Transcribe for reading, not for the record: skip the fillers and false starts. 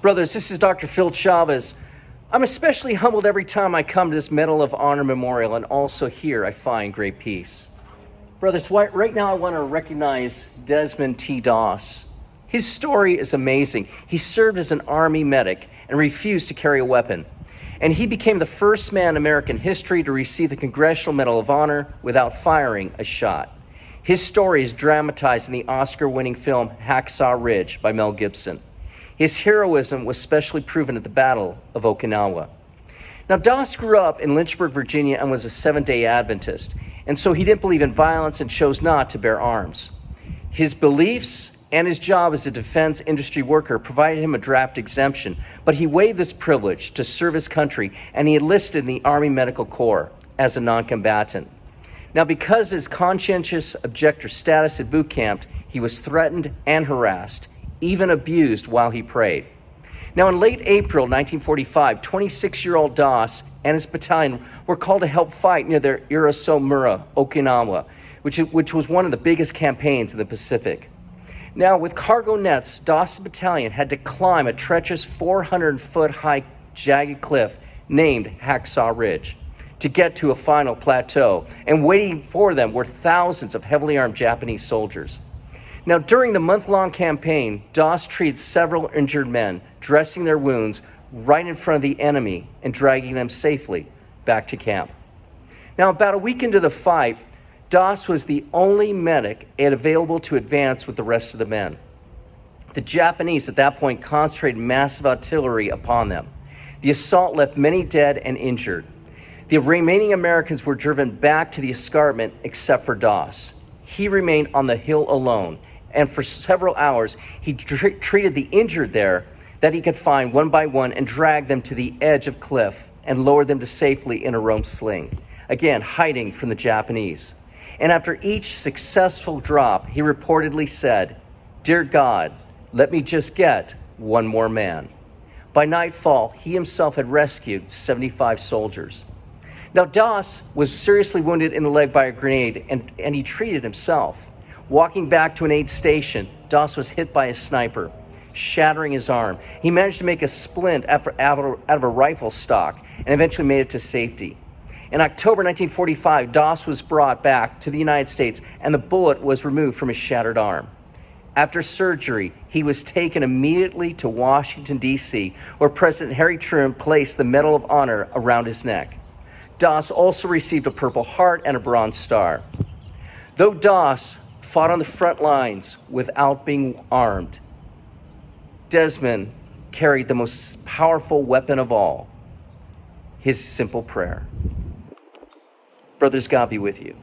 Brothers, this is Dr. Phil Chavez. I'm especially humbled every time I come to this Medal of Honor memorial, and also here I find great peace. Brothers, right now I want to recognize Desmond T. Doss. His story is amazing. He served as an Army medic and refused to carry a weapon. And he became the first man in American history to receive the Congressional Medal of Honor without firing a shot. His story is dramatized in the Oscar-winning film Hacksaw Ridge by Mel Gibson. His heroism was specially proven at the Battle of Okinawa. Now, Doss grew up in Lynchburg, Virginia, and was a Seventh-day Adventist, and so he didn't believe in violence and chose not to bear arms. His beliefs and his job as a defense industry worker provided him a draft exemption, but he waived this privilege to serve his country, and he enlisted in the Army Medical Corps as a non-combatant. Now, because of his conscientious objector status at boot camp, he was threatened and harassed, even abused while he prayed. Now, in late April 1945, 26-year-old Doss and his battalion were called to help fight near their Irasomura, Okinawa, which was one of the biggest campaigns in the Pacific. Now, with cargo nets, Doss' battalion had to climb a treacherous 400-foot-high jagged cliff named Hacksaw Ridge to get to a final plateau, and waiting for them were thousands of heavily armed Japanese soldiers. Now, during the month-long campaign, Doss treated several injured men, dressing their wounds right in front of the enemy and dragging them safely back to camp. Now, about a week into the fight, Doss was the only medic available to advance with the rest of the men. The Japanese at that point concentrated massive artillery upon them. The assault left many dead and injured. The remaining Americans were driven back to the escarpment except for Doss. He remained on the hill alone, and for several hours, he treated the injured there that he could find one by one and dragged them to the edge of cliff and lowered them to safely in a rope sling, again, hiding from the Japanese. And after each successful drop, he reportedly said, "Dear God, let me just get one more man." By nightfall, he himself had rescued 75 soldiers. Now, Doss was seriously wounded in the leg by a grenade, and he treated himself. Walking back to an aid station, Doss was hit by a sniper, shattering his arm. He managed to make a splint out of a rifle stock and eventually made it to safety. In October 1945, Doss was brought back to the United States, and the bullet was removed from his shattered arm. After surgery, he was taken immediately to Washington, D.C., where President Harry Truman placed the Medal of Honor around his neck. Doss also received a Purple Heart and a Bronze Star. Though Doss fought on the front lines without being armed, Desmond carried the most powerful weapon of all, his simple prayer. Brothers, God be with you.